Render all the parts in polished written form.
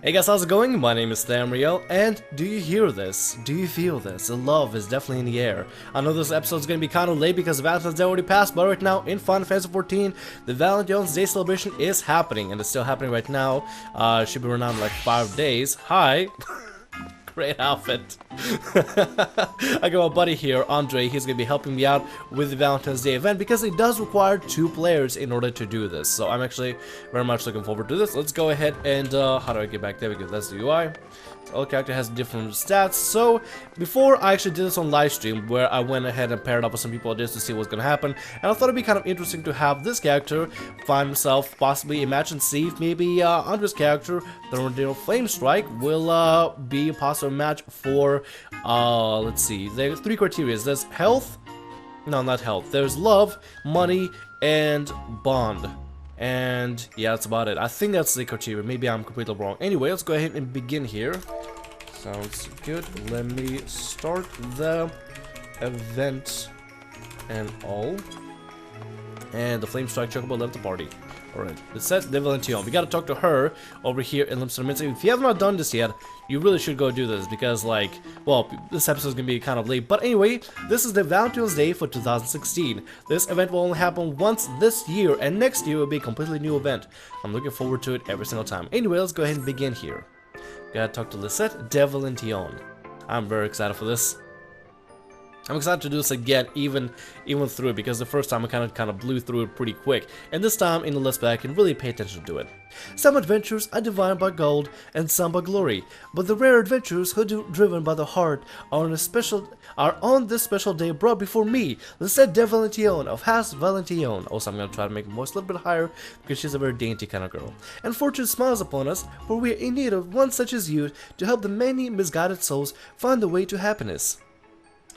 Hey guys, how's it going? My name is Tamriel, and do you hear this? Do you feel this? The love is definitely in the air. I know this episode is going to be kind of late because Valentine's Day already passed, but right now in Final Fantasy XIV, the Valentine's Day celebration is happening, and it's still happening right now. Should be around like 5 days. Hi! Great outfit. I got my buddy here, Andre. He's gonna be helping me out with the Valentine's Day event because it does require 2 players in order to do this. So I'm actually very much looking forward to this. Let's go ahead and how do I get back? There we go. That's the UI. All character has different stats. So before I actually did this on live stream, where I went ahead and paired up with some people just to see what's gonna happen, and I thought it'd be kind of interesting to have this character find himself possibly a match and see if maybe Andre's character, the Flame Strike, will be a possible match for let's see. There's 3 criteria. There's health. No, not health. There's love, money, and bond. And yeah, that's about it. I think that's the criteria. Maybe I'm completely wrong. Anyway, let's go ahead and begin here. Sounds good. Let me start the event and all. And the Flame Strike Chocobo left the party. Alright, it says the Valentine. We gotta talk to her over here in Limits. If you have not done this yet, you really should go do this because, like, well, this episode is gonna be kind of late. But anyway, this is the Valentine's Day for 2016. This event will only happen once this year, and next year will be a completely new event. I'm looking forward to it every single time. Anyway, let's go ahead and begin here. Gotta talk to Lisette de Valentine. I'm very excited for this. I'm excited to do this again, even through it, because the first time I kind of blew through it pretty quick, and this time in the Let's Play I can really pay attention to it. Some adventures are defined by gold, and some by glory, but the rare adventures who are driven by the heart are on this special day brought before me, Lisette de Valentine of Haus Valentine. Also, I'm gonna try to make my voice a little bit higher because she's a very dainty kind of girl. And fortune smiles upon us, for we are in need of one such as you to help the many misguided souls find the way to happiness.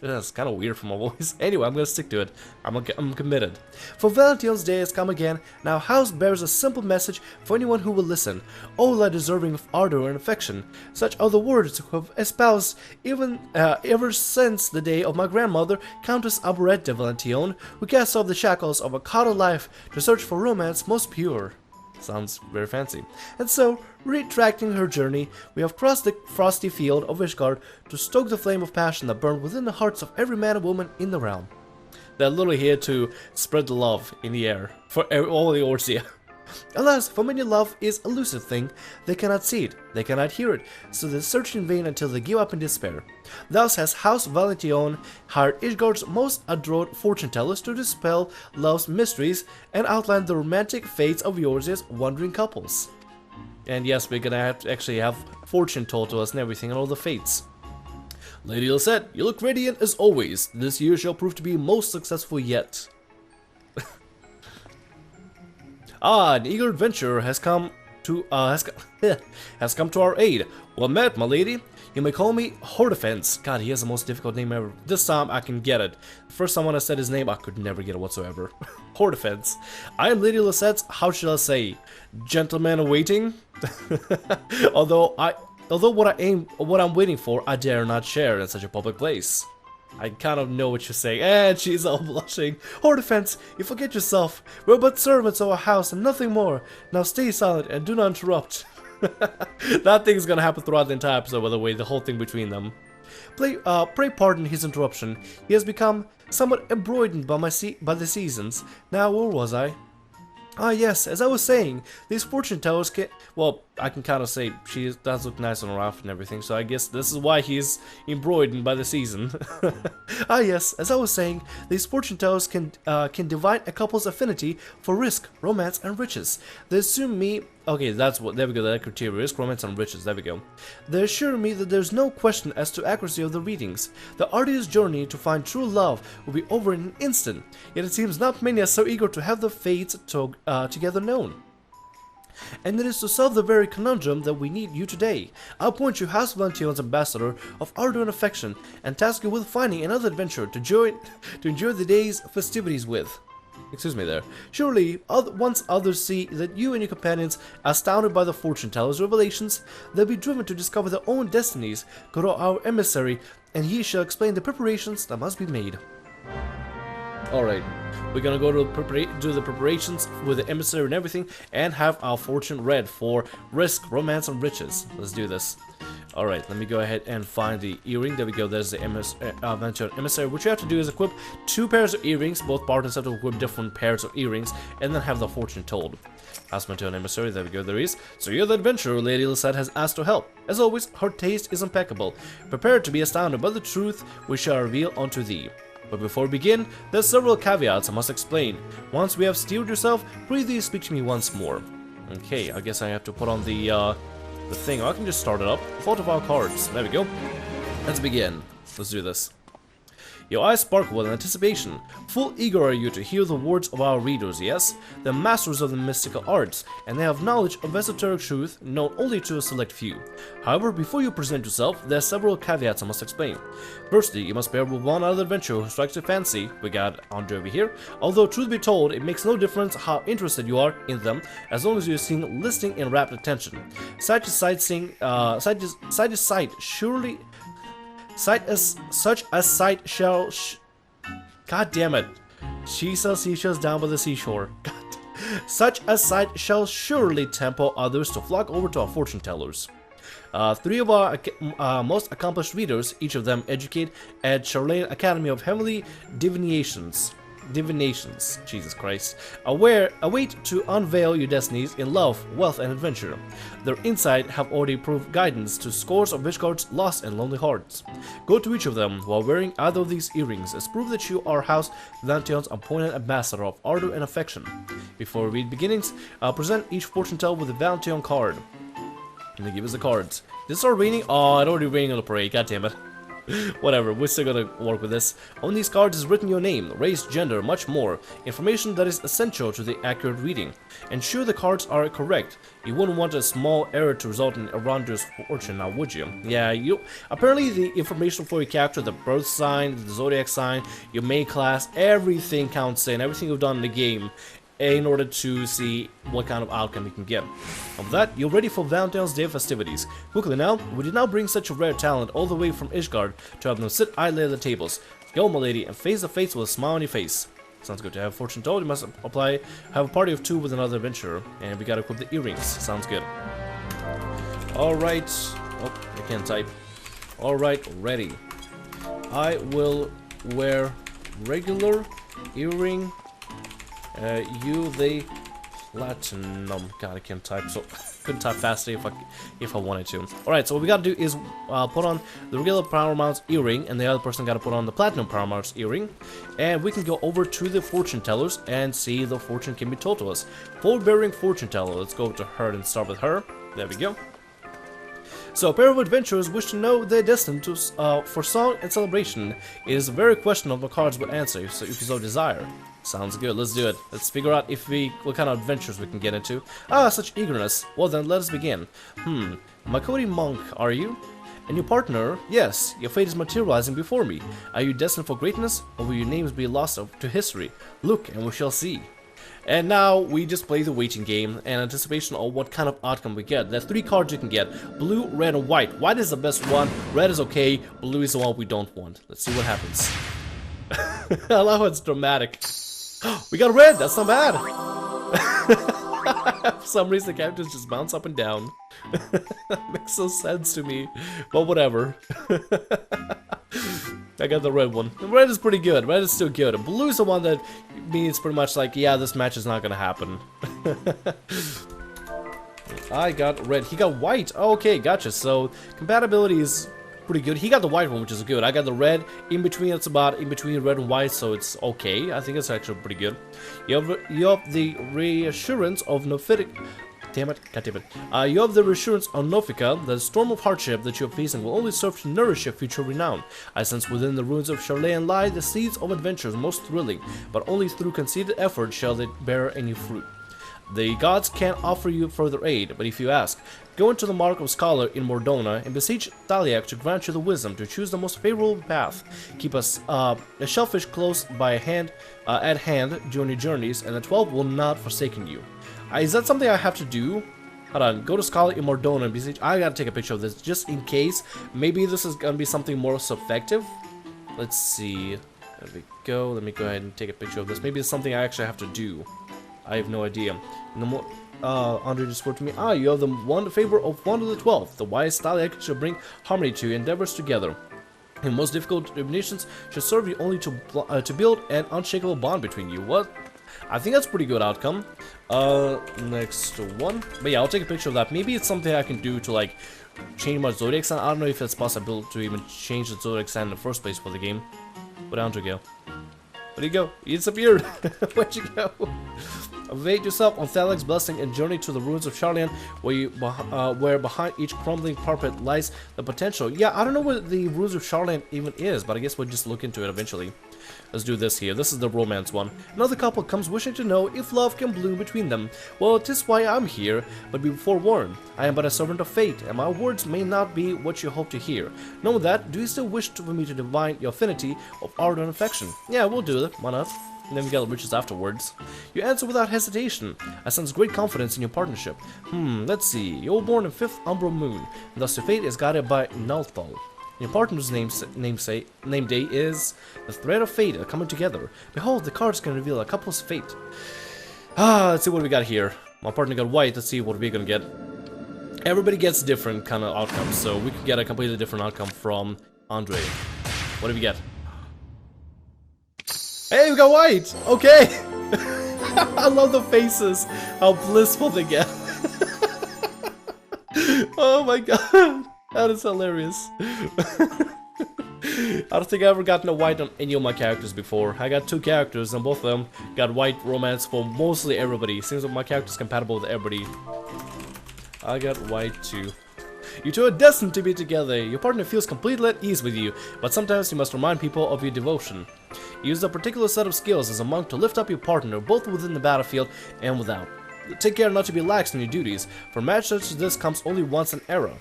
That's kind of weird for my voice. Anyway, I'm gonna stick to it. I'm committed. For Valentine's Day has come again. Now Haus bears a simple message for anyone who will listen. All are deserving of ardor and affection. Such are the words who have espoused ever since the day of my grandmother, Countess Auberette de Valentine, who cast off the shackles of a coddled life to search for romance most pure. Sounds very fancy. And so, retracting her journey, we have crossed the frosty field of Ishgard to stoke the flame of passion that burned within the hearts of every man and woman in the realm. They're literally here to spread the love in the air for all the Orsia. Alas, for many love is an elusive thing. They cannot see it, they cannot hear it, so they search in vain until they give up in despair. Thus has Haus Valentine hired Ishgard's most adored fortune tellers to dispel love's mysteries and outline the romantic fates of Yorzia's wandering couples. And yes, we're gonna have to actually have fortune told to us and everything and all the fates. Lady Lisette, you look radiant as always. This year shall prove to be most successful yet. An eager adventurer has come to our aid. Well met, my lady. You may call me Haurchefant. God, he has the most difficult name ever. This time I can get it. The first time when I said his name, I could never get it whatsoever. Haurchefant. I am Lady Lisette's, how shall I say, gentleman awaiting. Although what I'm waiting for, I dare not share in such a public place. I kind of know what you're saying, and she's all blushing. Haurchefant, you forget yourself. We're but servants of our house and nothing more. Now stay silent and do not interrupt. That thing's gonna happen throughout the entire episode, by the way, the whole thing between them. Pray pardon his interruption. He has become somewhat embroidered by the seasons. Now, where was I? Ah yes, as I was saying, these fortune tellers can... Well, I can kind of say she does look nice on her outfit and everything, so I guess this is why he's embroidered by the season. Ah yes, as I was saying, these fortune tellers can divine a couple's affinity for risk, romance, and riches. They assume me... Okay, that's what... There we go, that criteria. Risk, romance, and riches. There we go. They assure me that there's no question as to accuracy of the readings. The arduous journey to find true love will be over in an instant. Yet it seems not many are so eager to have the fates together known. And it is to solve the very conundrum that we need you today. I appoint you Haus Valentine's ambassador of ardor and affection, and task you with finding another adventurer to enjoy the day's festivities with. Excuse me there. Surely, once others see that you and your companions are astounded by the fortune teller's revelations, they'll be driven to discover their own destinies. Go to our emissary, and he shall explain the preparations that must be made. Alright, we're gonna go to do the preparations with the emissary and everything, and have our fortune read for risk, romance, and riches. Let's do this. Alright, let me go ahead and find the earring. There we go, there's the Valentine emissary. What you have to do is equip 2 pairs of earrings. Both partners have to equip different pairs of earrings, and then have the fortune told. Ask Valentine emissary, there we go, there is. So you're the adventurer Lady Lisette has asked to help. As always, her taste is impeccable. Prepare to be astounded by the truth we shall reveal unto thee. But before we begin, there's several caveats I must explain. Once we have steered yourself, please speak to me once more. Okay, I guess I have to put on the thing. I can just start it up. Fault of our cards. There we go. Let's begin. Let's do this. Your eyes sparkle with anticipation. Full eager are you to hear the words of our readers, yes? They're masters of the mystical arts, and they have knowledge of esoteric truth known only to a select few. However, before you present yourself, there are several caveats I must explain. Firstly, you must pair with one other adventurer who strikes your fancy. We got Andre over here. Although, truth be told, it makes no difference how interested you are in them, as long as you're seen listening in rapt attention. Sight to sight, surely... Sight as such a sight shall God damn it. She sells seashells down by the seashore. God. Such a sight shall surely tempt others to flock over to our fortune tellers. 3 of our most accomplished readers, each of them educated at Charlene Academy of Heavenly Divinations, Jesus Christ, await to unveil your destinies in love, wealth, and adventure. Their insight have already proved guidance to scores of wishguards lost and lonely hearts. Go to each of them while wearing either of these earrings as proof that you are House Valentione's appointed ambassador of ardor and affection. Before we read beginnings, present each fortune teller with a Valentine card. And they give us the cards. Did it start raining? Oh, it already raining on the parade, god damn it. Whatever, we're still gonna work with this. On these cards is written your name, race, gender, much more. Information that is essential to the accurate reading. Ensure the cards are correct. You wouldn't want a small error to result in a Arandra's fortune, now would you? Yeah, apparently the information for your character, the birth sign, the zodiac sign, your main class, everything counts in, everything you've done in the game, in order to see what kind of outcome you can get. Of that, you're ready for Valentine's Day festivities. Quickly now, we did not bring such a rare talent all the way from Ishgard to have them sit idly at the tables. Go, my lady, and face the fates with a smile on your face. Sounds good. To have fortune told, you must have a party of 2 with another adventurer, and we gotta equip the earrings. Sounds good. Alright. Oh, I can't type. Alright, ready. I will wear regular earring. You the platinum. God, I can't type, so couldn't type faster if I wanted to. Alright, so what we gotta do is put on the regular Paramount's earring, and the other person gotta put on the platinum Paramount's earring, and we can go over to the fortune tellers and see the fortune can be told to us. Forbearing fortune teller. Let's go to her and start with her. There we go. So, a pair of adventurers wish to know their destiny for song and celebration. It is a very question of the cards would answer, so if you so desire. Sounds good, let's do it. Let's figure out what kind of adventures we can get into. Ah, such eagerness. Well then, let us begin. Miqo'te monk, are you? And your partner? Yes, your fate is materializing before me. Are you destined for greatness, or will your names be lost to history? Look, and we shall see. And now we just play the waiting game in anticipation of what kind of outcome we get. There are 3 cards you can get: blue, red, and white. White is the best one, red is okay, blue is the one we don't want. Let's see what happens. I love how it's dramatic. We got red, that's not bad. For some reason the characters just bounce up and down. That makes no sense to me, but whatever. I got the red one. The red is pretty good. Red is still good. And blue is the one that means pretty much like, yeah, this match is not gonna happen. I got red. He got white. Oh, okay, gotcha. So compatibility is pretty good. He got the white one, which is good. I got the red in between. It's about in between red and white, so it's okay. I think it's actually pretty good. You have the reassurance of Nophitic. Damn it, god damn it. You have the reassurance on Nofika that the storm of hardship that you are facing will only serve to nourish your future renown. I sense within the ruins of Charlene lie the seeds of adventures most thrilling, but only through conceded effort shall they bear any fruit. The gods can't offer you further aid, but if you ask, go into the Mark of Scholar in Mordona and beseech Thaliak to grant you the wisdom to choose the most favorable path. Keep us a shellfish close by hand at hand during your journeys, and the 12 will not forsaken you. Is that something I have to do? Hold on, go to Scholar in Mordona and beseech. I gotta take a picture of this just in case. Maybe this is gonna be something more effective. Let's see. There we go. Let me go ahead and take a picture of this. Maybe it's something I actually have to do. I have no idea. No more. Andre just wrote to me. You have the one favor of 1 to the 12th. The wise style should bring harmony to your endeavors together. In most difficult combinations should serve you only to build an unshakable bond between you. What? I think that's a pretty good outcome. Next one. But yeah, I'll take a picture of that. Maybe it's something I can do to like change my zodiac sign. I don't know if it's possible to even change the zodiac sign in the first place for the game. But down to go. Where'd he go? He disappeared. Where'd you go? Await yourself on Thaleg's blessing and journey to the ruins of Charlian, where behind each crumbling carpet lies the potential. Yeah, I don't know what the ruins of Charlian even is, but I guess we'll just look into it eventually. Let's do this here. This is the romance one. Another couple comes wishing to know if love can bloom between them. Well, 'tis why I'm here, but be forewarned. I am but a servant of fate, and my words may not be what you hope to hear. Knowing that, do you still wish for me to divine your affinity of art and affection? Yeah, we'll do it. Why not? And then we get riches afterwards. You answer without hesitation. I sense great confidence in your partnership. Let's see. You were born in 5th Umbral Moon, and thus your fate is guided by Nullthal. Your partner's name day is the thread of fate coming together. Behold, the cards can reveal a couple's fate. Let's see what we got here. My partner got white. Let's see what we're gonna get. Everybody gets different kind of outcomes, so we could get a completely different outcome from Andre. What do we get? Hey, we got white! Okay! I love the faces! How blissful they get! Oh my god! That is hilarious. I don't think I've ever gotten a white on any of my characters before. I got 2 characters and both of them got white romance for mostly everybody. Seems like my character's compatible with everybody. I got white too. You two are destined to be together. Your partner feels completely at ease with you, but sometimes you must remind people of your devotion. Use a particular set of skills as a monk to lift up your partner, both within the battlefield and without. Take care not to be lax in your duties, for a match such as this comes only once an era.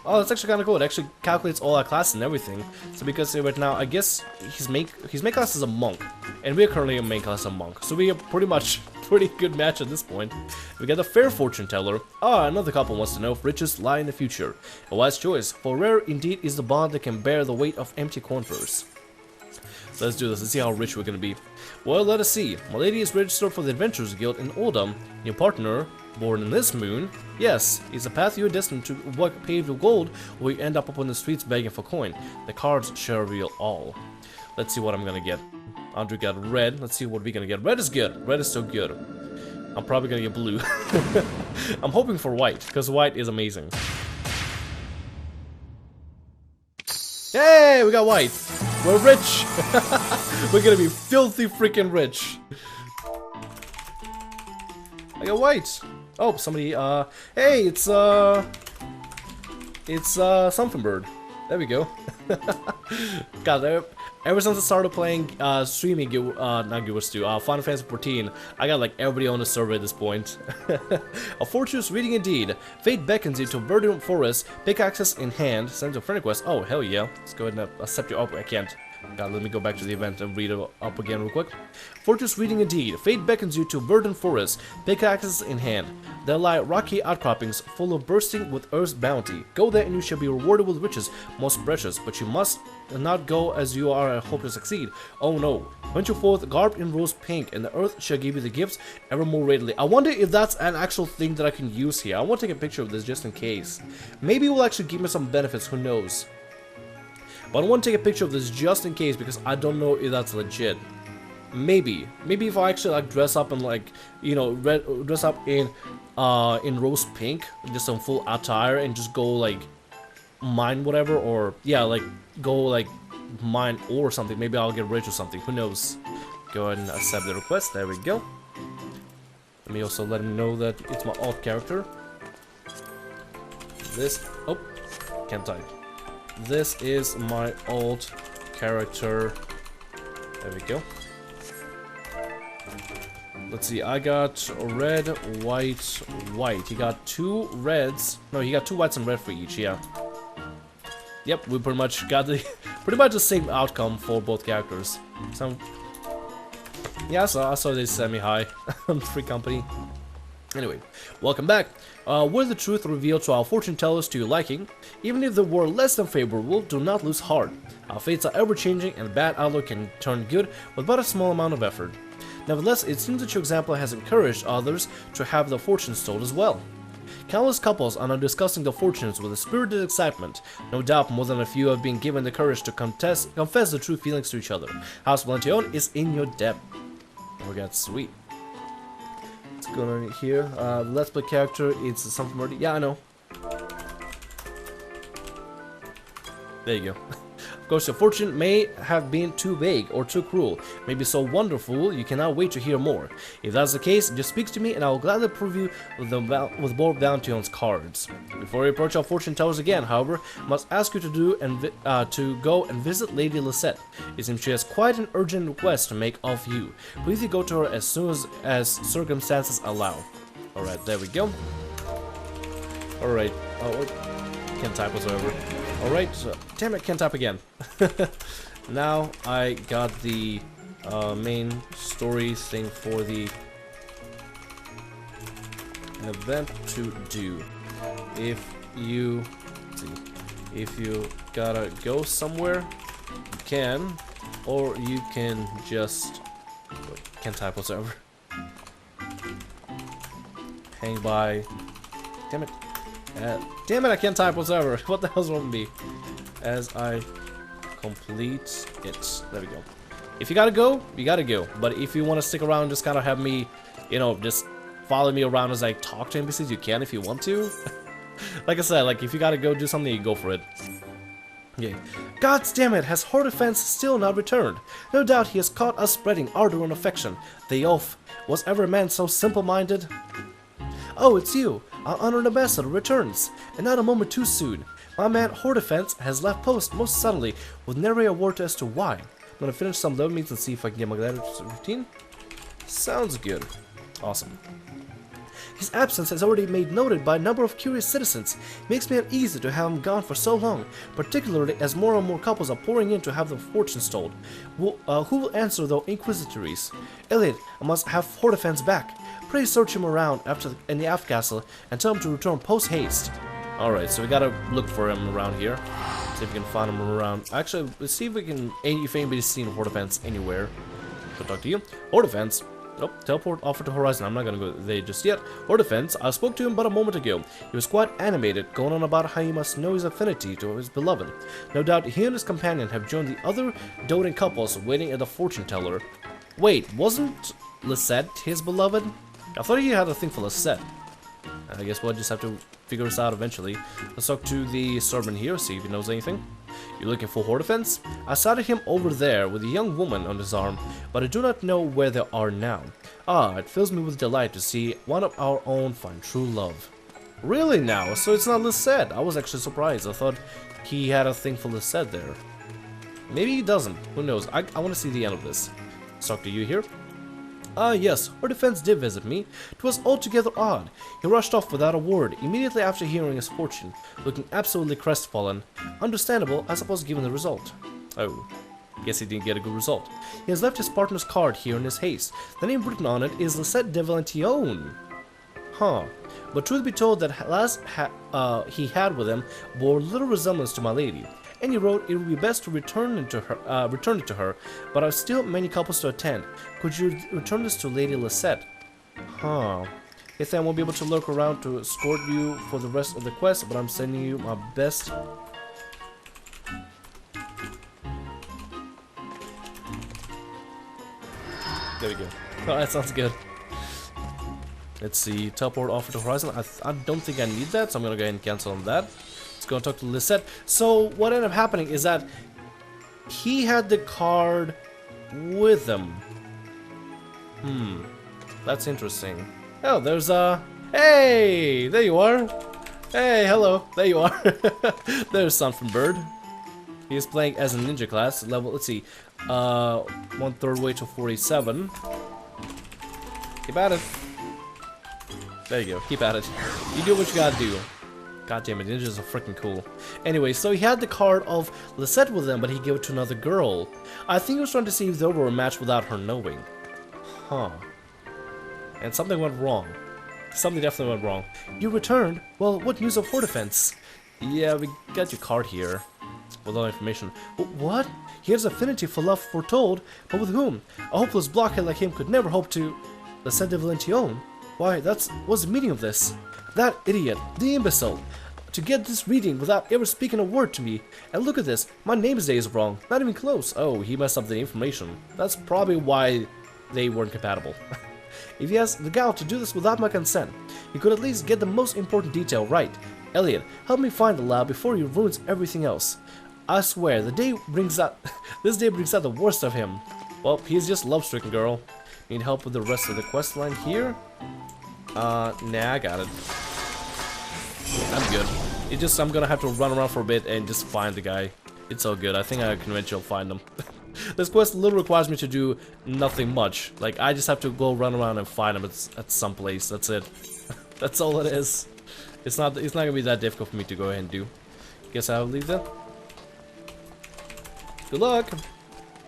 Oh, that's actually kind of cool. It actually calculates all our classes and everything. So because right now, I guess his main class is a monk, and we're currently a main class a monk. So we are pretty good match at this point. We got the fair fortune teller. Another couple wants to know if riches lie in the future. A wise choice, for rare indeed is the bond that can bear the weight of empty coin purse. So let's do this. Let's see how rich we're gonna be. Well, let us see. My lady is registered for the Adventurers Guild in Oldham. Your partner, born in this moon, yes, is a path you are destined to walk paved with gold, or you end up on the streets begging for coin. The cards shall reveal all. Let's see what I'm gonna get. Andre got red. Let's see what we're gonna get. Red is good. Red is so good. I'm probably gonna get blue. I'm hoping for white, because white is amazing. Hey, we got white. We're rich. We're gonna be filthy freaking rich. I got white. Oh, somebody, hey, it's something bird. There we go. God, ever since I started playing, streaming, not Guild 2, Final Fantasy XIV, I got like everybody on the server at this point. A fortuitous reading indeed. Fate beckons you to verdant forest, pickaxes in hand, send to friend request. Oh, hell yeah. Let's go ahead and accept your offer. I can't. God, let me go back to the event and read it up again real quick. Fortuitous reading indeed. Fate beckons you to verdant forest, pickaxes in hand. There lie rocky outcroppings full of bursting with earth's bounty. Go there and you shall be rewarded with riches most precious, but you must not go as you are and hope to succeed. Oh no. Venture forth garbed in rose pink, and the earth shall give you the gifts ever more readily. I wonder if that's an actual thing that I can use here. I want to take a picture of this just in case. Maybe it will actually give me some benefits, who knows. But I want to take a picture of this just in case, because I don't know if that's legit. Maybe if I actually like dress up in like, you know, dress up in rose pink, just some full attire, and just go like mine whatever, or yeah, like go like mine or something. Maybe I'll get rich or something. Who knows? Go ahead and accept the request. There we go. Let me also let him know that it's my alt character. This, oh, can't type. This is my alt character. There we go. Let's see, I got red, white, white. He got 2 reds. No, he got 2 whites and red for each, yeah. Yep, we pretty much got the the same outcome for both characters. So yeah, I saw this semi-high on Free Company. Anyway, welcome back. Were the truth revealed to our fortune tellers to your liking? Even if they were less than favorable, do not lose heart. Our fates are ever-changing and bad outlook can turn good with but a small amount of effort. Nevertheless, it seems that your example has encouraged others to have their fortunes told as well. Countless couples are now discussing their fortunes with a spirited excitement. No doubt more than a few have been given the courage to confess their true feelings to each other. House Valentione is in your debt. Oh god, sweet. What's going on here? Let's Play character, it's something already. Yeah, I know. There you go. Of course, your fortune may have been too vague or too cruel, maybe so wonderful you cannot wait to hear more. If that's the case, just speak to me and I will gladly prove you with more Valentione's cards. Before we approach our fortune tellers again, however, I must ask you to go and visit Lady Lisette. It seems she has quite an urgent request to make of you. Please go to her as soon as circumstances allow. Alright, there we go. Alright, can't type whatsoever. Alright, so, damn it, can't type again. Now I got the main story thing for the event to do. If you gotta go somewhere, you can, or you can just can't type whatsoever. Hang by. Damn it. Damn it, I can't type whatsoever. What the hell's wrong with me? As I complete it. There we go. If you gotta go, you gotta go. But if you want to stick around, just kind of have me, you know, just follow me around as I talk to NPCs, you can if you want to. Like I said, like if you gotta go do something, you go for it. Okay. God damn it, has Haurchefant still not returned? No doubt he has caught us spreading ardor and affection. The oaf. Was ever a man so simple-minded? Oh, it's you. Our honored ambassador returns, and not a moment too soon. My man Haurchefant has left post most suddenly, with nary a word as to why. I'm gonna finish some level meets and see if I can get my glider routine. Sounds good. Awesome. His absence has already made noted by a number of curious citizens. It makes me uneasy to have him gone for so long, particularly as more and more couples are pouring in to have their fortunes told. Who will answer their inquisitories? Elliot, I must have Haurchefant's back. Pray search him around in the aft castle and tell him to return post-haste. Alright, so we gotta look for him around here. See if we can find him around. Actually, let's see if we can, if anybody's seen Haurchefant anywhere. Go talk to you. Haurchefant. Oh, teleport offer to Horizon. I'm not gonna go there just yet. Haurchefant, I spoke to him but a moment ago. He was quite animated, going on about how he must know his affinity to his beloved. No doubt he and his companion have joined the other doting couples waiting at the fortune teller. Wait, wasn't Lisette his beloved? I thought he had a thing for Lisette. I guess we'll just have to figure this out eventually. Let's talk to the servant here, see if he knows anything. You're looking for Haurchefant? I sighted him over there with a young woman on his arm, but I do not know where they are now. Ah, it fills me with delight to see one of our own find true love. Really now? So it's not Lisette? I was actually surprised. I thought he had a thing for Lisette there. Maybe he doesn't. Who knows? I want to see the end of this. Let's talk to you here. Ah, yes, Haurchefant did visit me. It was altogether odd. He rushed off without a word, immediately after hearing his fortune, looking absolutely crestfallen. Understandable, I suppose, given the result. Oh, guess he didn't get a good result. He has left his partner's card here in his haste. The name written on it is Lisette de Valentione. Huh. But truth be told, that last he had with him bore little resemblance to my lady. And he wrote it would be best to return it to her, but I've still many couples to attend. Could you return this to Lady Lisette? Huh. Guess I won't be able to lurk around to escort you for the rest of the quest, but I'm sending you my best. There we go. Oh, that sounds good. Let's see. Teleport offer to Horizon. I don't think I need that, so I'm gonna go ahead and cancel on that. Let's go and talk to Lisette. So what ended up happening is that he had the card with him. That's interesting. Oh, there's hey, there you are. Hey, hello. There you are. There's Son from Bird. He is playing as a ninja class level. Let's see, 1/3 way to 47. Keep at it. There you go. Keep at it. You do what you gotta do. God damn it, ninjas are freaking cool. Anyway, so he had the card of Lisette with him, but he gave it to another girl. I think he was trying to see if they were a match without her knowing. Huh. And something went wrong. Something definitely went wrong. You returned? Well, what news of Haurchefant? Yeah, we got your card here. With all information. What? He has affinity for love foretold, but with whom? A hopeless blockhead like him could never hope to... The Saint de Valentine? Why, what's the meaning of this? That idiot, the imbecile, to get this reading without ever speaking a word to me. And look at this, my name's day is wrong, not even close. Oh, he messed up the information. That's probably why they weren't compatible. If he has the gall to do this without my consent, he could at least get the most important detail right. Elliot, help me find the lab before he ruins everything else. I swear, this day brings out the worst of him. Well, he's just love-stricken, girl. Need help with the rest of the quest line here? Nah, I got it. I'm good. I'm gonna have to run around for a bit and just find the guy. It's all good. I think I can eventually find him. This quest literally requires me to do nothing much. Like, I just have to go run around and find him at some place. That's it. That's all it is. It's not gonna be that difficult for me to go ahead and do. Guess I'll leave then. Good luck.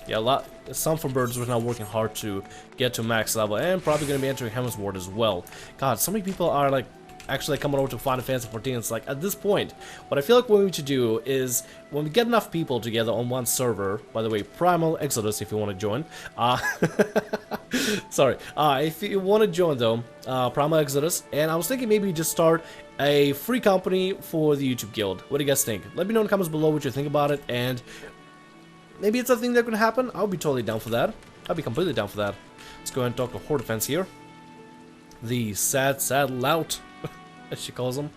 Yeah, some from birds are now working hard to get to max level, and probably gonna be entering Heaven's Ward as well. God, so many people are like actually coming over to Final Fantasy XIV. It's like, at this point, what I feel like what we need to do is, when we get enough people together on one server, by the way, Primal Exodus if you want to join, sorry, if you want to join though, Primal Exodus, and I was thinking maybe just start a free company for the YouTube guild. What do you guys think? Let me know in the comments below what you think about it, and maybe it's a thing that can happen. I'll be totally down for that. I'll be completely down for that. Let's go ahead and talk to Haurchefant here. The sad lout, as she calls him.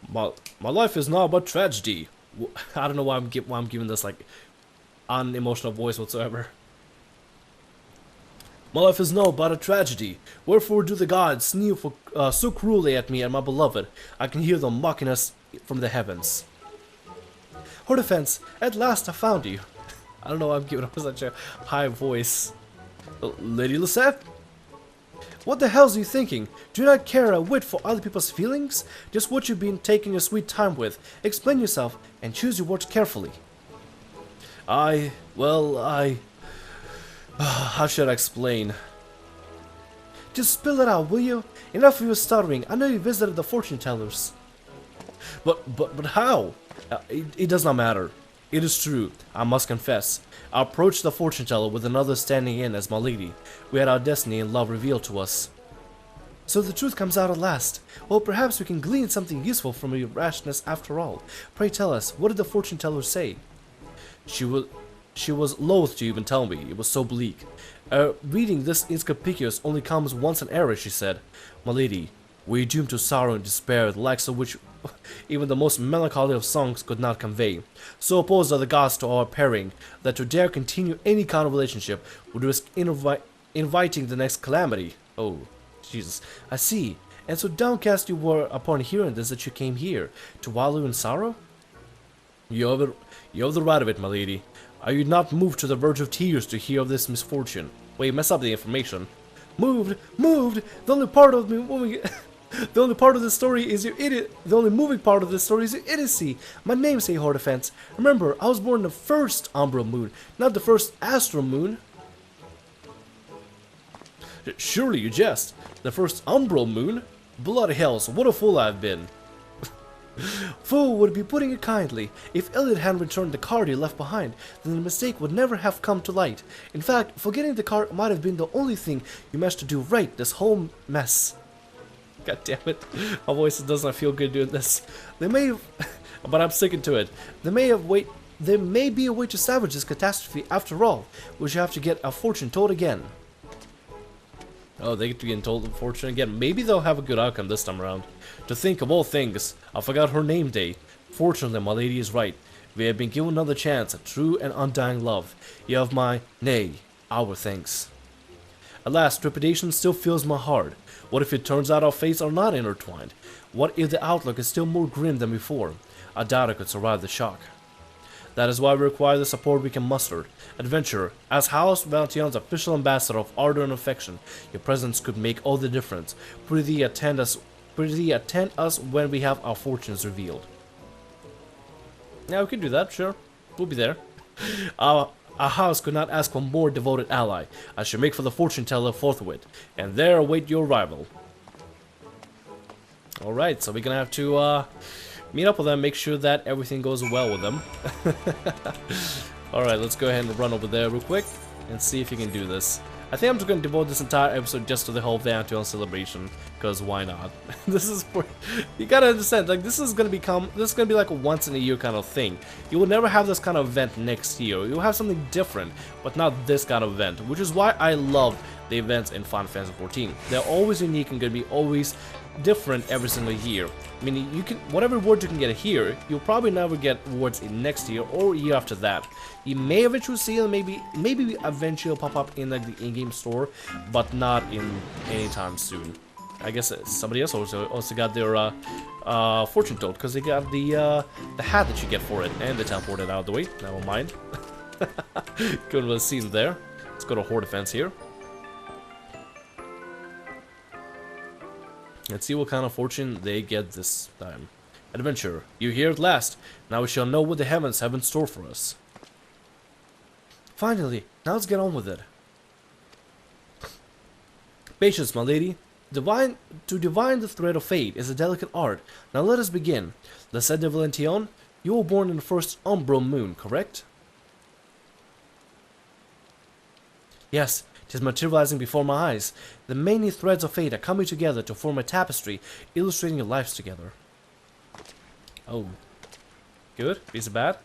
My life is now but tragedy. I don't know why I'm giving this like unemotional voice whatsoever. My life is now but a tragedy. Wherefore do the gods sneer so cruelly at me and my beloved? I can hear them mocking us from the heavens. Haurchefant, at last I found you. I don't know why I'm giving up such a high voice. Lady Lisette? What the hell are you thinking? Do you not care a whit for other people's feelings? Just what you've been taking your sweet time with. Explain yourself and choose your words carefully. How should I explain? Just spill it out, will you? Enough of your stuttering. I know you visited the fortune tellers. But how? It does not matter. It is true, I must confess. I approached the fortune teller with another standing in as my lady. We had our destiny and love revealed to us. So the truth comes out at last. Well, perhaps we can glean something useful from your rashness after all. Pray tell us, what did the fortune teller say? She was loath to even tell me, it was so bleak. Reading this inconspicuous only comes once an error, she said. My lady, we are doomed to sorrow and despair, the likes of which even the most melancholy of songs could not convey. So opposed are the gods to our pairing, that to dare continue any kind of relationship would risk inviting the next calamity. Oh, Jesus, I see. And so downcast you were upon hearing this that you came here, to wallow in sorrow? You have the right of it, my lady. Are you not moved to the verge of tears to hear of this misfortune? Wait, mess up the information. Moved! The only part of me the only part of the story is your idiot. The only moving part of the story is your idiocy. My name's Haurchefant. Remember, I was born the first umbral moon, not the first astral moon. Surely you jest. The first umbral moon? Bloody hells, what a fool I've been. Fool would be putting it kindly. If Elliot hadn't returned the card he left behind, then the mistake would never have come to light. In fact, forgetting the card might have been the only thing you managed to do right this whole mess. God damn it. My voice does not feel good doing this. They may have... but I'm sticking to it. There may be a way to salvage this catastrophe after all. We should have to get our fortune told again. Oh, they get to get told the fortune again. Maybe they'll have a good outcome this time around. To think of all things, I forgot her name day. Fortunately, my lady is right. We have been given another chance at true and undying love. You have my, nay, our thanks. Alas, trepidation still fills my heart. What if it turns out our fates are not intertwined? What if the outlook is still more grim than before? I doubt I could survive the shock. That is why we require the support we can muster. Adventurer, as House Valentine's official ambassador of ardor and affection, your presence could make all the difference. Prithee attend us when we have our fortunes revealed. Yeah, we can do that, sure. We'll be there. I Our house could not ask for a more devoted ally. I should make for the fortune teller forthwith, and there await your arrival. Alright, so we're gonna have to meet up with them, make sure that everything goes well with them. Alright, let's go ahead and run over there real quick and see if you can do this. I think I'm just going to devote this entire episode just to the whole Valentine celebration, because why not? This is for, you gotta understand, like, this is gonna be like a once in a year kind of thing. You will never have this kind of event next year. You'll have something different, but not this kind of event, which is why I love the events in Final Fantasy XIV. They're always unique and gonna be always different every single year. I mean, you can, whatever rewards you can get here, you'll probably never get rewards in next year or year after that. You may eventually see them, maybe eventually pop up in like the in-game store, but not in anytime soon. I guess somebody else also got their fortune told, because they got the hat that you get for it, and they teleported out of the way. Never mind. Good little scene there. Let's go to Haurchefant here. Let's see what kind of fortune they get this time. Adventure, you're here at last. Now we shall know what the heavens have in store for us. Finally, now let's get on with it. Patience, my lady. To divine the thread of fate is a delicate art. Now let us begin. L'Essai de Valentine, you were born in the first umbral moon, correct? Yes. 'Tis materializing before my eyes. The many threads of fate are coming together to form a tapestry, illustrating your lives together. Oh. Good? Is it bad?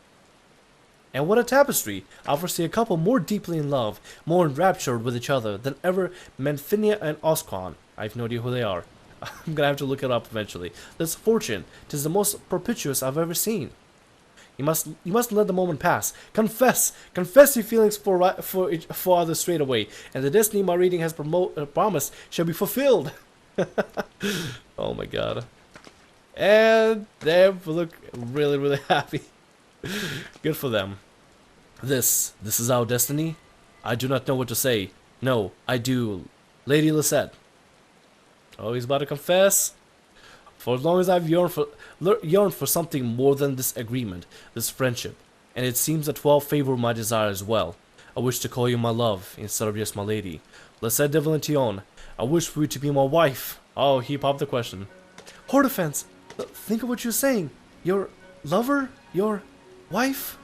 And what a tapestry! I foresee a couple more deeply in love, more enraptured with each other than ever Manfinia and Osquan. I have no idea who they are. I'm gonna have to look it up eventually. This fortune, 'tis the most propitious I've ever seen. You must let the moment pass. Confess your feelings for others straight away, and the destiny my reading has promised shall be fulfilled. Oh my god! And they look really, really happy. Good for them. This is our destiny. I do not know what to say. No, I do, Lady L'Essai. Oh, he's about to confess. For as long as I've yearned for something more than this agreement, this friendship, and it seems that 12 favor my desire as well. I wish to call you my love, instead of just my lady. L'Essai de Valentine, I wish for you to be my wife. Oh, he popped the question. Haurchefant, think of what you're saying. Your lover? Your wife?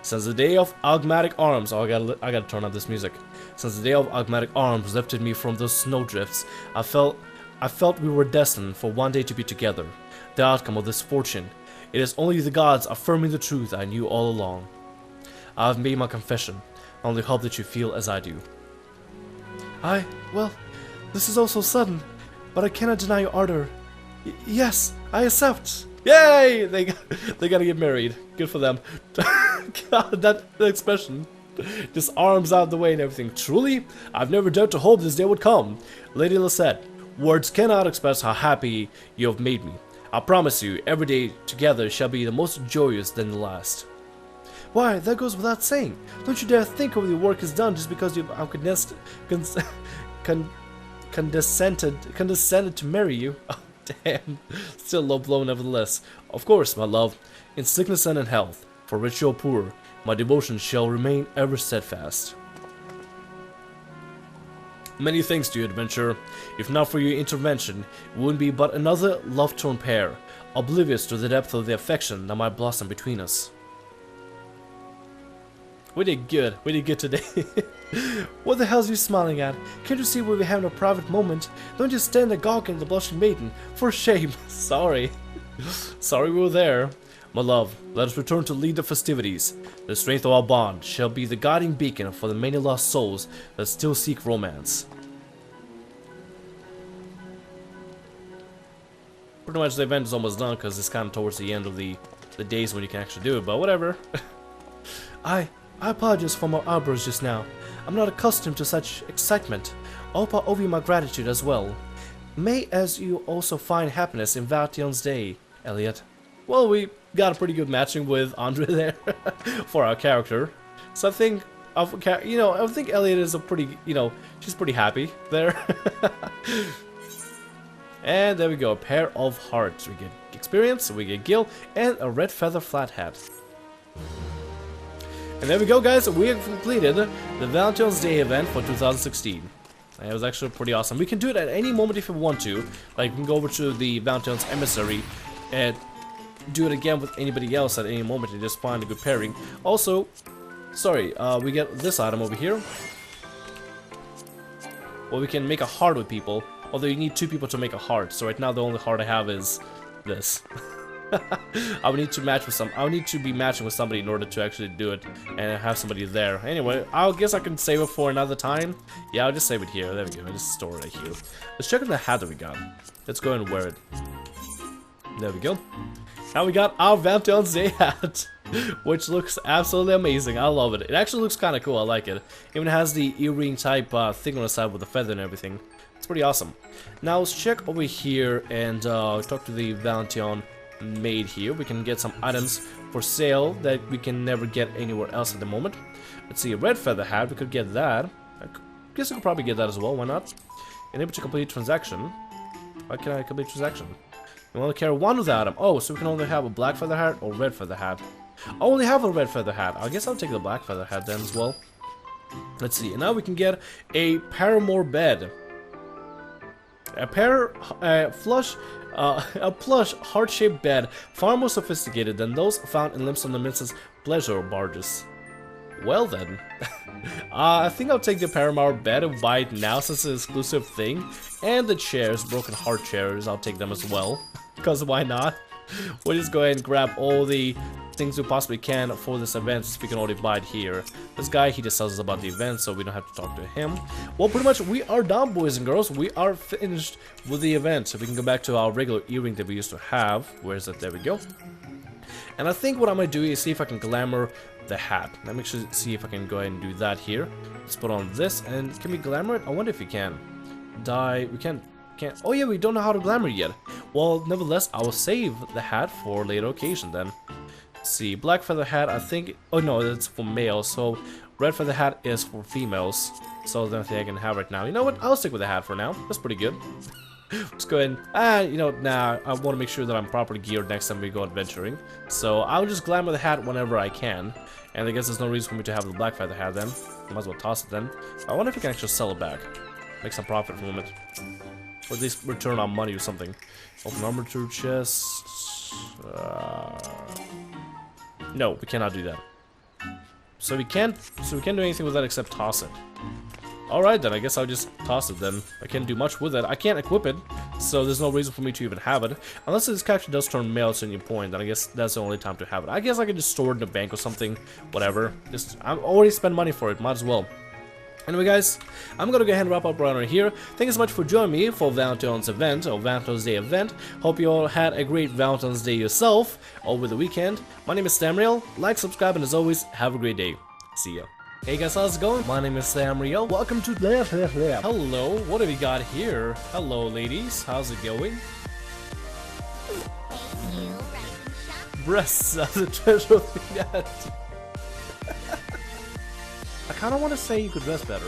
Since the day of Augmatic Arms, oh, I gotta turn up this music. Since the day of Augmatic Arms lifted me from those snowdrifts, I felt we were destined for one day to be together. The outcome of this fortune. It is only the gods affirming the truth I knew all along. I have made my confession. I only hope that you feel as I do. Well, this is all so sudden, but I cannot deny your ardor. Yes, I accept. Yay! They gotta get married. Good for them. God, that expression. Just arms out of the way and everything. Truly, I've never dared to hope this day would come. Lady L'Essai, words cannot express how happy you have made me. I promise you, every day together shall be the most joyous than the last. Why, that goes without saying. Don't you dare think of the work is done just because you have condescended to marry you. Oh, damn. Still low blow nevertheless. Of course, my love, in sickness and in health, for rich or poor, my devotion shall remain ever steadfast. Many thanks to you, adventurer. If not for your intervention, it wouldn't be but another love-torn pair, oblivious to the depth of the affection that might blossom between us. We did good today. What the hell are you smiling at? Can't you see we're having a private moment? Don't just stand there gawking at the blushing maiden. For shame. Sorry. Sorry we were there. My love, let us return to lead the festivities. The strength of our bond shall be the guiding beacon for the many lost souls that still seek romance. Pretty much the event is almost done because it's kind of towards the end of the days when you can actually do it, but whatever. I apologize for my outburst just now. I'm not accustomed to such excitement. I hope I owe you my gratitude as well. May as you also find happiness in Valentine's Day, Elliot. Well, we got a pretty good matching with Andre there for our character. So I think, I think Elliot is a pretty, she's pretty happy there. And there we go, a pair of hearts. We get experience, we get Gil, and a red feather flat hat. And there we go, guys. We have completed the Valentine's Day event for 2016. It was actually pretty awesome. We can do it at any moment if we want to. Like, we can go over to the Valentine's emissary and do it again with anybody else at any moment and just find a good pairing. Also, sorry, we get this item over here. Well, we can make a heart with people. Although you need 2 people to make a heart. So right now the only heart I have is this. I would need to match with some. I would need to be matching with somebody in order to actually do it and have somebody there. Anyway, I guess I can save it for another time. Yeah, I'll just save it here. There we go. I just store it right here. Let's check on the hat that we got. Let's go and wear it. There we go. Now we got our Valentine's Day hat, which looks absolutely amazing. I love it. It actually looks kind of cool. I like it. Even has the earring type thing on the side with the feather and everything. It's pretty awesome. Now let's check over here and talk to the Valentine maid here. We can get some items for sale that we can never get anywhere else at the moment. Let's see, a red feather hat. We could get that. I guess we could probably get that as well. Why not? Enable to complete transaction. Why can I complete transaction? We only carry 1 of the item. Oh, so we can only have a black feather hat or red feather hat. I only have a red feather hat. I guess I'll take the black feather hat then as well. Let's see. And now we can get a paramour bed. A plush heart-shaped bed, far more sophisticated than those found in Limps on the Mince's pleasure barges. Well then, I think I'll take the Paramour bed and buy it now since it's an exclusive thing. And the chairs, broken heart chairs, I'll take them as well. Because why not? We'll just go ahead and grab all the things we possibly can for this event since we can already buy it here. This guy, he just tells us about the event, so we don't have to talk to him. Well, pretty much we are done, boys and girls. We are finished with the event. So we can go back to our regular earring that we used to have. Where is it? There we go. And I think what I'm going to do is see if I can glamour the hat. Let me actually see if I can go ahead and do that here. Let's put on this, and can we glamour it? I wonder if we can. We can't. Oh yeah, we don't know how to glamour yet. Well, nevertheless, I will save the hat for later occasion then. Let's see, black feather hat, I think. Oh no, that's for males. So red feather hat is for females. So that's the thing I can have right now. You know what? I'll stick with the hat for now. That's pretty good. Let's go ahead and, you know, I want to make sure that I'm properly geared next time we go adventuring. So I'll just glamour the hat whenever I can. And I guess there's no reason for me to have the black feather hat then. Might as well toss it then. I wonder if we can actually sell it back. Make some profit from it. Or at least return on money or something. Open armature chest. No, we cannot do that. So we can't do anything with that except toss it. Alright then, I guess I'll just toss it then. I can't do much with it. I can't equip it, so there's no reason for me to even have it. Unless this character does turn male at any point, then I guess that's the only time to have it. I guess I can just store it in a bank or something. Whatever. I've already spent money for it, might as well. Anyway guys, I'm gonna go ahead and wrap up right here. Thank you so much for joining me for Valentine's event, or Valentine's Day event. Hope you all had a great Valentine's Day yourself, over the weekend. My name is Tamriel. Like, subscribe, and as always, have a great day. See ya. Hey guys, how's it going? My name is Tamriel. Welcome to Hello, what have we got here? Hello ladies, how's it going? Breasts as a treasure of the net. I kind of want to say you could dress better.